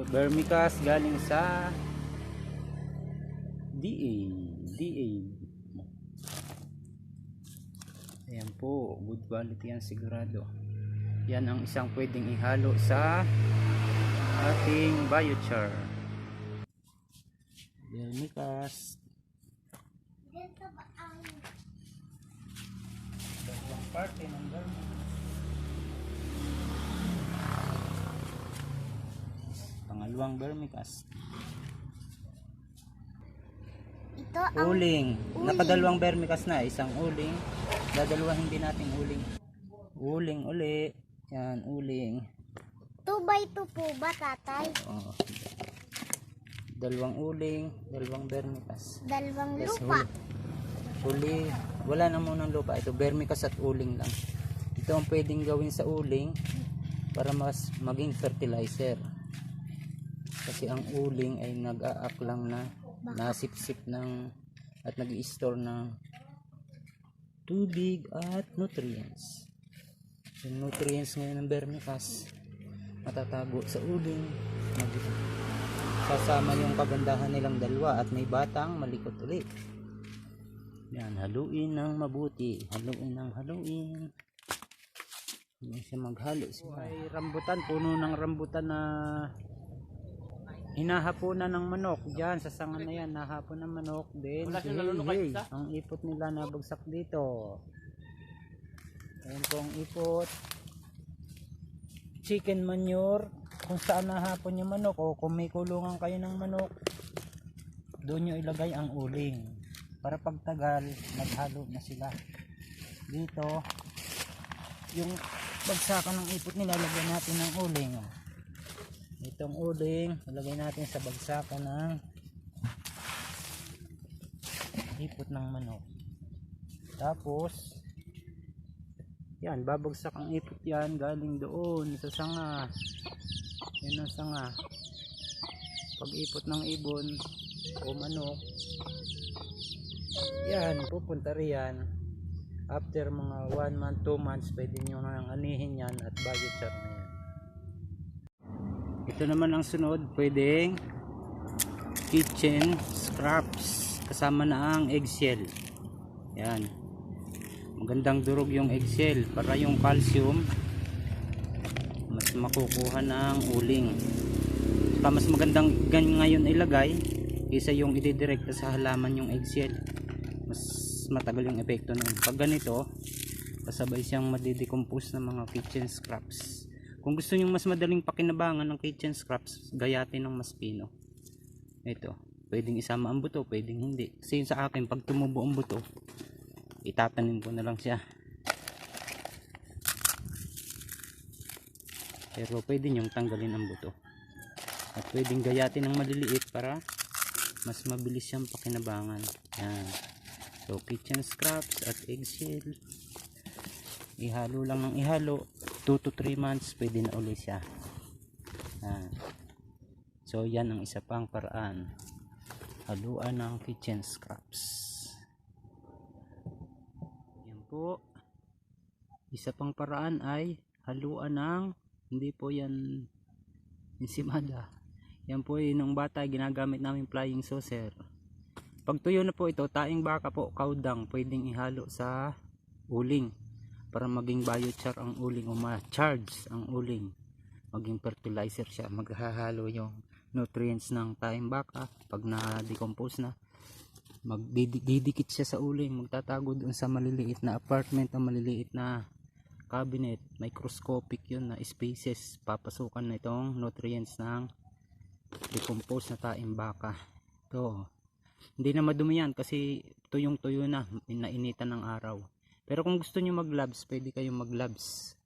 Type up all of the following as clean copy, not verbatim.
vermicast galing sa DA. Ayan po, good quality yan sigurado. Yan ang isang pwedeng ihalo sa ating biochar. Vermicast. Dalawang parte ng vermicast. Pangalawang vermicast. Ito ang Uling. Nakadalawang vermicast na. Isang uling. Dadalawahin din natin uling. Uling uli. Yan, uling. 2x2 po ba, tatay? Oh. Dalawang uling. Dalawang vermicast. Dalawang Yes, lupa. Huli. Wala na munang lupa. Ito vermicast at uling lang. Ito ang pwedeng gawin sa uling para mas maging fertilizer. Kasi ang uling ay nag-aak lang na nasipsip ng at nag-i-store ng tubig at nutrients. Yung nutrients ngayon ng vermicast matatago sa uling. Sasama yung kagandahan nilang dalawa at may batang malikot ulit. Yan, haluin ng mabuti. Haluin ng haluin. Hindi siya maghalo. Ay rambutan, puno ng rambutan na hinahaponan ng manok. Diyan sa sanga na yan, nahapon ng manok. Then, ang ipot nila nabagsak dito. Ayan po ang ipot. Chicken manure, kung saan nahapon yung manok o kung may kulungan kayo ng manok, doon nyo ilagay ang uling. Para pagtagal, naghalo na sila. Dito, yung bagsakan ng ipot nila, lagyan natin ng uling. Itong uling, ilagay natin sa bagsakan ng ipot ng manok. Tapos, yan, babagsak ang ipot yan galing doon sa sanga. Yan ang sanga. Pag ipot ng ibon o manok, yan, pupunta riyan. After mga 1 month, 2 months, pwede nyo nang anihin yan at biochar na yan. Ito naman ang sunod, pwedeng kitchen scraps kasama na ang eggshell. Yan, magandang durog yung eggshell para yung calcium mas makukuha ng uling. Saka mas magandang ngayon ilagay kaysa yung ididirekta sa halaman yung eggshell. Mas matagal yung epekto nun. Pag ganito, kasabay siyang madidecompose ng mga kitchen scraps. Kung gusto nyo mas madaling pakinabangan ng kitchen scraps, gayatin ng maspino. Ito, pwedeng isama ang buto, pwedeng hindi. Kasi sa akin, pag tumubo ang buto, itatanim ko na lang siya. Pero pwede nyong tanggalin ang buto. At pwedeng gayatin ng maliliit para mas mabilis siyang pakinabangan. Yan. So, kitchen scraps at eggshell. Ihalo lang ng ihalo. 2 to 3 months pwede na ulit siya. So yan ang isa pang paraan, haluan ng kitchen scraps. Yan po, isa pang paraan ay haluan ng, hindi po yan ensimada, yan po yung nung bata ginagamit namin flying saucer. Pag tuyo na po ito, taing baka po, kaudang, pwedeng ihalo sa uling para maging biochar ang uling o ma-charge ang uling, maging fertilizer siya. Maghahalo yung nutrients ng taing baka. Pag na-decompose na, magdidikit siya sa uling, magtatago doon sa maliliit na apartment o maliliit na cabinet. Microscopic yun na spaces, papasukan na itong nutrients ng decompose na taing baka. Ito, hindi na madumi yan kasi tuyong tuyo na, inainitan ng araw. Pero kung gusto nyo mag gloves, pwede kayong mag gloves.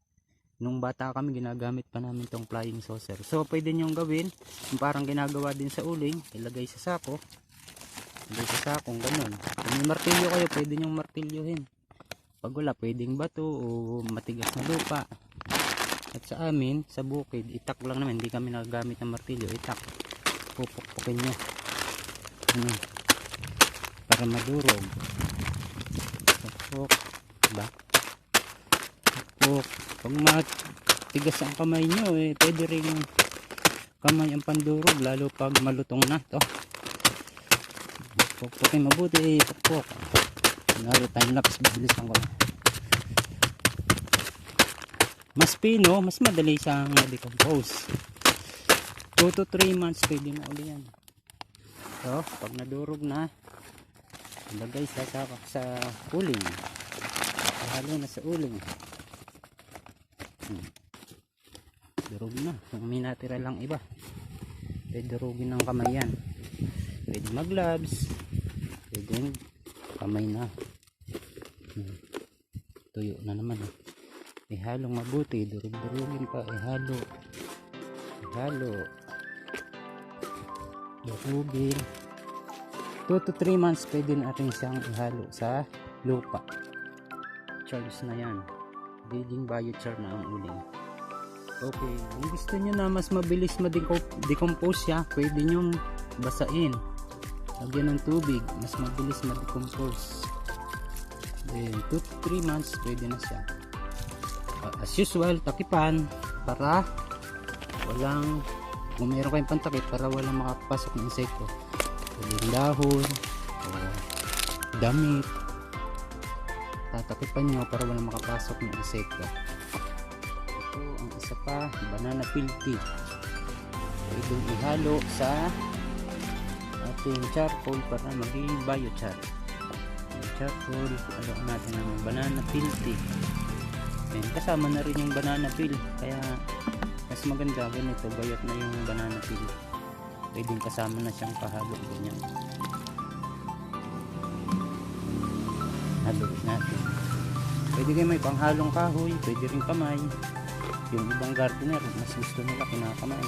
Nung bata kami, ginagamit pa namin tong flying saucer. So pwede nyo gawin yung parang ginagawa din sa uling, ilagay sa sako, ilagay sa sakong ganun. Kung may martilyo kayo, pwede nyo martilyohin. Pag wala, pwedeng bato o matigas na lupa. At sa amin, sa bukid, itak lang naman, hindi kami nagagamit ng martilyo, itak. Pupukpukin nyo para madurog. Pupuk, diba? Pupuk. Pag matigas ang kamay nyo, pwede rin kamay ang pandurog, lalo pag malutong na to. Pukpukin mabuti, pukpuk. Lalo time lapse, bibilisan ko lang. Mas pino, mas madali siyang ma-decompose. 2 to 3 months pwede na uli yan. So pag nadurog na, ilagay sa uling. Halo na sa uling. Durog na. Kung may natira lang iba, pwede durugin ng kamay yan. Pwede mag-gloves, pwede kamay na. Tuyo na naman. Ihalong mabuti, durug-durugin pa, ihalo, durugin. 2 to 3 months pwede natin siyang ihalo sa lupa. Charge na yan, magiging biochar na ang uling. Okay, kung gusto nyo na mas mabilis ma-decompose siya, pwede nyo basain, lagyan ng tubig, mas mabilis ma-decompose. Then 2 to 3 months pwede na siya. As usual, takipan para walang, kung meron kayong pantakip, para walang makapasok ng insekto. Pwede dahon o damit, tatakipan nyo para walang makapasok ng insekto. Ito ang isa pa, banana peel tea. Pwede ihalo sa ating charcoal para maging biochar. Yung charcoal, halo natin ng banana peel tea. And kasama na rin yung banana peel, kaya mas maganda ganito, bayat na yung banana peel. Pwedeng kasama na siyang pahalo, ganyan. Halo natin. Pwede kayo may panghalong kahoy, pwede rin kamay. Yung ibang gardener, mas gusto nila kinakamay.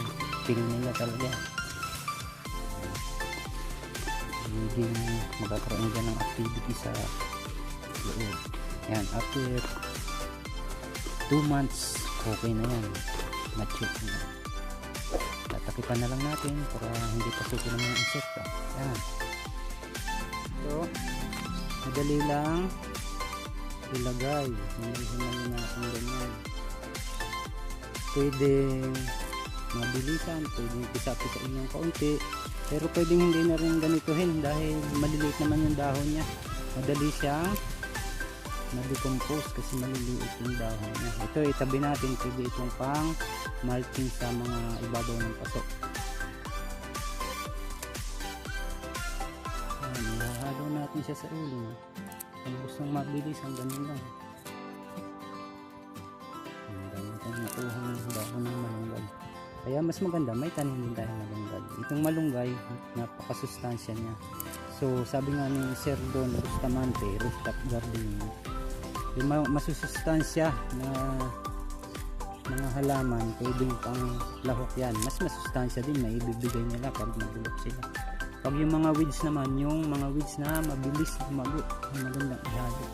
Peel nila talaga. Pwedeng magkakaroon dyan ng activity sa loob. Yan, after 2 months, okay na yan. Mature na. Tatakipan na lang natin para hindi pasukin ng mga insekto. Yan. So, madali lang ilagay. Hinahin natin ganyan. Pwedeng mabilisan, pwedeng pisa-pisain yung kaunti, pero pwedeng hindi na rin ganituhin dahil maliliit naman yung dahon niya. Madali siyang na-decompose kasi maliliit yung dahon niya. Ito itabi natin, pwede itong pang mulching sa mga ibabaw ng paso. Hahalo natin siya sa ulo. Kung gustong mabilis, ang ganun lang. Ang ganito nakuha ng dahon ng malunggay. Kaya mas maganda, may tanim din tayo malunggay. Itong malunggay, napakasustansya niya. So sabi nga ni Sir Don Bustamante, rooftop gardening, yung masusustansya na mga halaman, pwedeng pang lahok yan. Mas masustansya din na ibibigay nila pag magulok sila. Pag yung mga weeds naman, yung mga weeds na mabilis lumago, magandang ihalo.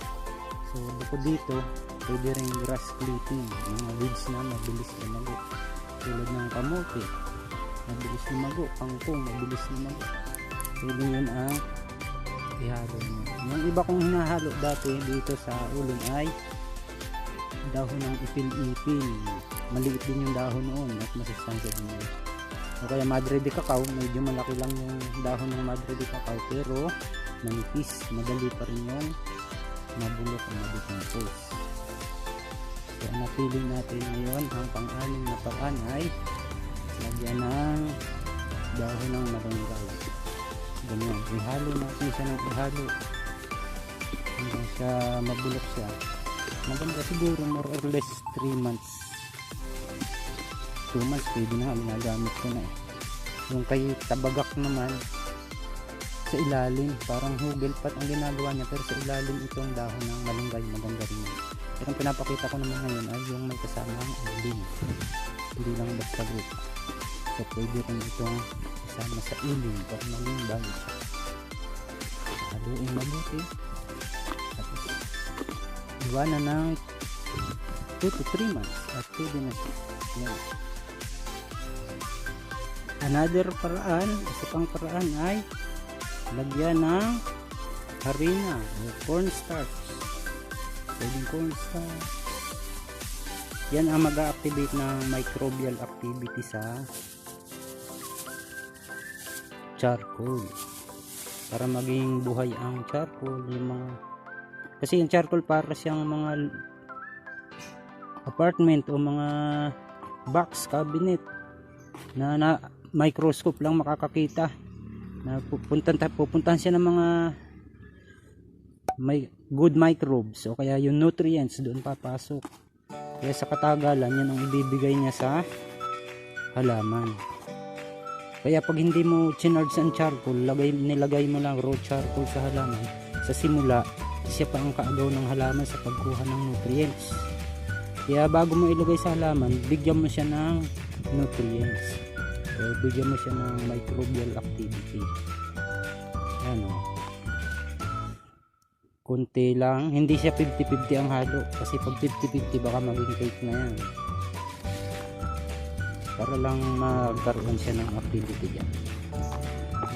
So bukod dito, pwede rin grass clipping, yung mga weeds na mabilis lumago. Tulad ng kamote, mabilis lumago, kangkong, mabilis lumago. Pwede yun ang ihalo nyo. Yung iba kong hinahalo dati dito sa uling ay dahon ng ipil-ipil. Maliit din yung dahon noon at masustansya din yun. O kaya Madre de Cacao, medyo malaki lang yung dahon ng Madre de Cacao, pero manipis, madali pa rin yung mabulok o ma-decompose. So ang napili natin ngayon, ang pang-anim na paraan ay lagyan ng dahon ng malunggay. Ganyan, ihalo natin siya ng ihalo hanggang siya mabulok siya. Maganda siguro more or less 3 months. 2 months pwede na, ginagamit ko na eh. Yung kay tabagak naman sa ilalim, parang hugel pat ang ginagawa niya, pero sa ilalim itong dahon ng malunggay, maganda rin yun. Pero ang pinapakita ko naman ngayon ay yung may kasamang uling, hindi lang basta root. So pwede rin itong kasama sa uling para maging bago siya. Haluin mabuti, tapos iwanan ng 2 to 3 months at pwede na siya. Yan. Another paraan, isa pang paraan ay lagyan ng harina o cornstarch. Pwedeng cornstarch. Yan ang mag-activate ng microbial activity sa charcoal para maging buhay ang charcoal. Yung mga, kasi yung charcoal para siyang mga apartment o mga box cabinet na microscope lang makakakita, na pupuntahan siya ng mga may good microbes o kaya yung nutrients doon papasok. Kaya sa katagalan yan ang ibibigay niya sa halaman. Kaya pag hindi mo chinarge ang charcoal, nilagay mo lang raw charcoal sa halaman, sa simula siya pa ang kaagaw ng halaman sa pagkuha ng nutrients. Kaya bago mo ilagay sa halaman, bigyan mo siya ng nutrients o bigyan mo siya ng microbial activity. Yan o, kunti lang, hindi siya 50-50 ang halo, kasi pag 50-50 baka maging cake na yan. Para lang magkaroon siya ng activity dyan.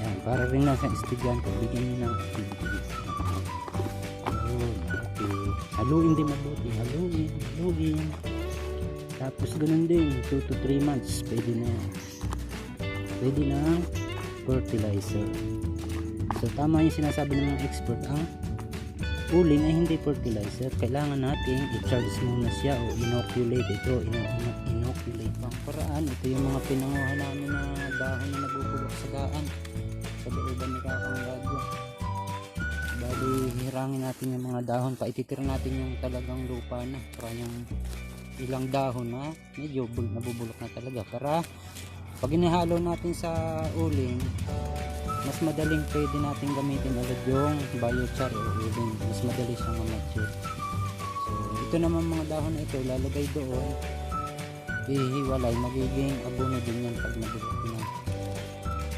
Yan, para rin lang sa estudyante, bigyan niyo ng activity. Yun, okay. Haluin din mabuti, haluin. Tapos ganun din, 2 to 3 months, pwede na yan. Pwede na fertilizer. So tama yung sinasabi ng mga expert, ang uling ay hindi fertilizer. Kailangan natin i-charge muna siya o inoculate ito, inoculate pang paraan. Ito yung mga pinanguha namin na dahon na nabubulok sa daan sa looban ni Kakang Radyo. Bali, hirangin natin yung mga dahon, paititira natin yung talagang lupa na, para yung ilang dahon na medyo nabubulok na talaga, para pag inihalo natin sa uling, mas madaling pwede natin gamitin agad yung biochar o uling, mas madali siyang ma-mature. So ito naman mga dahon na ito, lalagay doon, ihiwalay, magiging abono din yan pag nabulok na.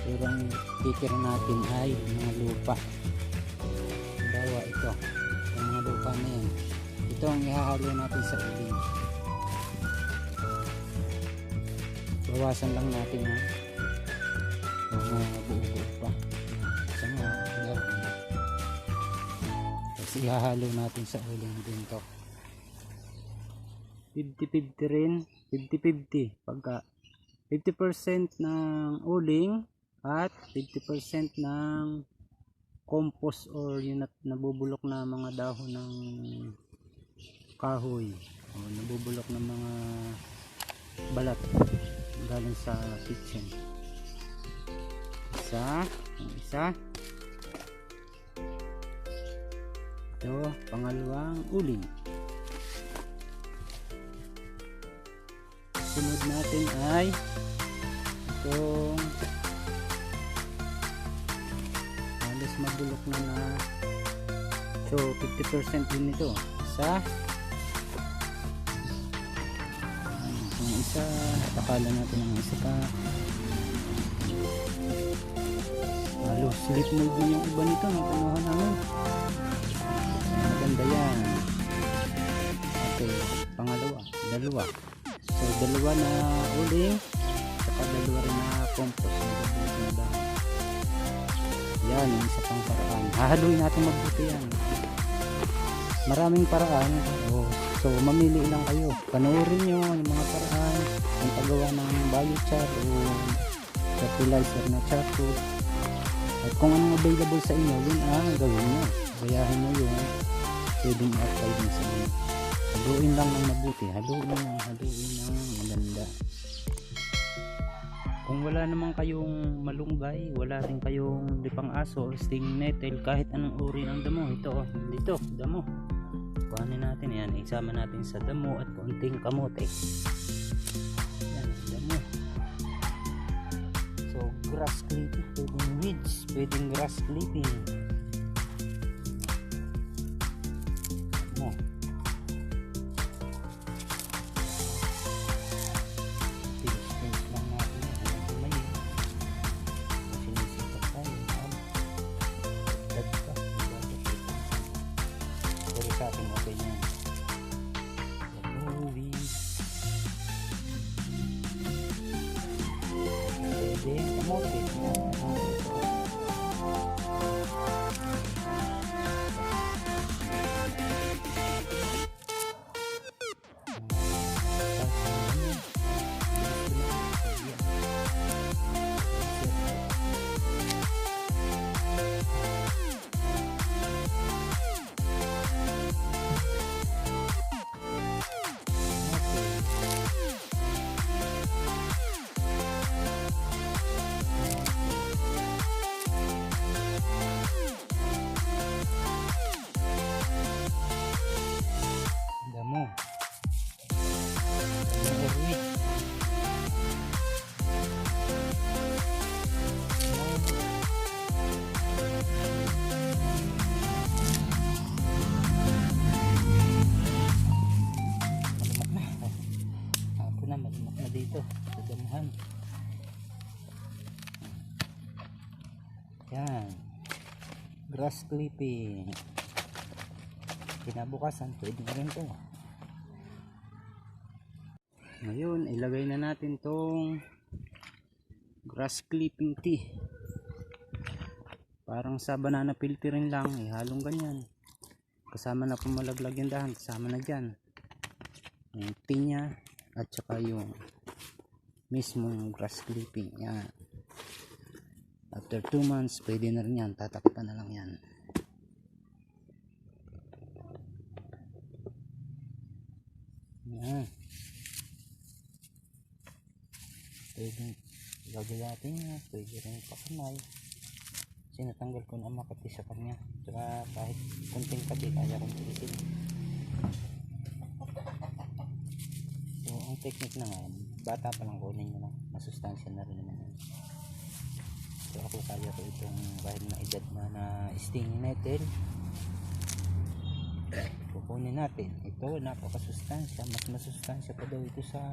Pero ang titira natin ay mga lupa. Bawa ito, yung mga lupa na yan, ito ang ihahalo natin sa uling. Bawasan lang natin mga buo-buo pa sa mga dahon. Tapos ihahalo natin sa uling din to. 50-50 rin, 50-50 pagka 50% ng uling at 50% ng compost or yung nabubulok na mga dahon ng kahoy o nabubulok ng mga balat galing sa kitchen. Isa ito, pangalawang uling. Sunod natin ay itong halos mabulok na so 50% din ito. Isa takalan natin ang isa pa. Halos slip mold na yung iba nito ng panahon namin. Maganda yan. Okay, dalawa. So dalawa na uling, saka dalawa rin na compost na dahon. Yan, yung isa pang paraan. Hahaluin natin mabuti yan. Maraming paraan. So mamili lang kayo, panoorin nyo yung mga paraan ang paggawa ng biochar o fertilizer na charcoal, at kung anong available sa inyo, yun ang gawin nyo, gayahin nyo yun, pwedeng apply din sa inyo. Haluin lang ng mabuti, haluin ng maganda. Kung wala naman kayong malunggay, wala rin kayong lipang aso, stinging nettle, kahit anong uri ng damo, dito damo, kuhanin natin yan, isama natin sa damo at konting kamote. Yan, damo. So grass clipping, pwedeng weeds, pwedeng grass clipping. Sa akin okay yan. Pwede kamote. dito sa damuhan. Yan, grass clipping. Kinabukasan pwede na rin to. Ngayon ilagay na natin tong grass clipping tea. Parang sa banana filter rin lang, ihalong ganyan. Kasama na pumalaglag yung dahan, kasama na dyan yung tea nya at saka yung mismong grass clipping. Yan, after 2 months pwede na rin yan, tatakpan na lang yan. Yan, pwede gagayatin niya, pwede rin pakamay kasi natanggal ko na makati sa kanya, saka kahit kunting kati kaya kong tilisin. So ang technique na nga, bata pa lang kunin nyo na, masustansya na rin naman yan. So ako kaya ko itong kahit na edad na stinging nettle, kukunin natin ito. Napakasustansya, mas masustansya pa daw ito sa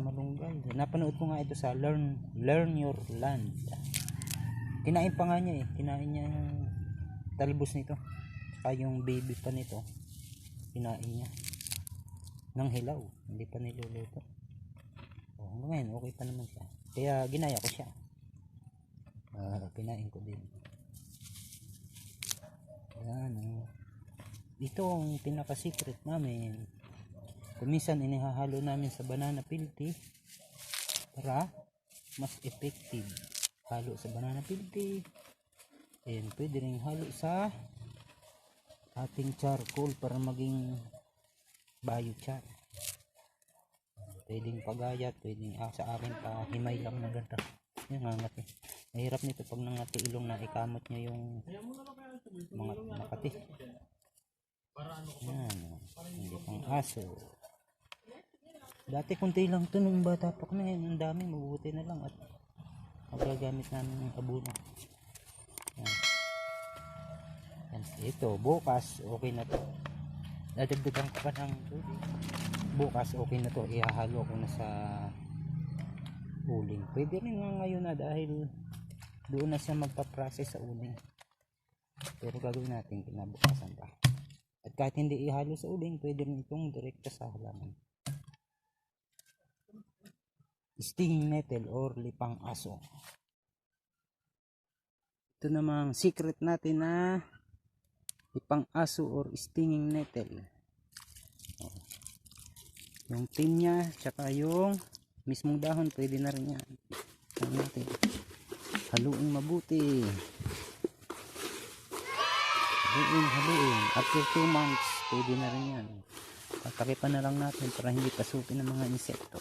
malunggay. Napanood ko nga ito sa Learn Your Land. Kinain pa nga niya kinain niya yung talbos nito, saka yung baby pa nito kinain niya ng hilaw, hindi pa niluluto. Ngayon okay pa naman siya, kaya ginaya ko siya. Kinain ko din. Yan, ito ang pinaka secret namin. Kumisan inihahalo namin sa banana peel tea para mas effective. Halo sa banana peel tea, and pwede rin halo sa ating charcoal para maging biochar. Pwedeng pagayat, pwedeng sa akin pa himay lang na ganda. Yan, ngangat mahirap nito pag nangati ilong na ikamot niya yung mga nakati. Yan, hindi pang aso. Dati kunti lang ito nung bata pa kami, ang dami, mabubuti na lang at magagamit namin ng abono. Yan. Yan. Ito bukas okay na to, dadagdagan ko pa ng tubig. Bukas okay na to, ihahalo ko na sa uling. Pwede rin nga ngayon na dahil doon na siya magpa-process sa uling, pero gagawin natin kinabukasan pa. At kahit hindi ihalo sa uling, pwede rin itong direkta sa halaman. Stinging nettle or lipang aso. Ito namang secret natin na lipang aso or stinging nettle. Yung tin nya tsaka yung mismong dahon pwede na rin yan. Natin haluin mabuti, haluin. After 2 months pwede na rin yan. Patakipan na lang natin para hindi pasukin ng mga insekto.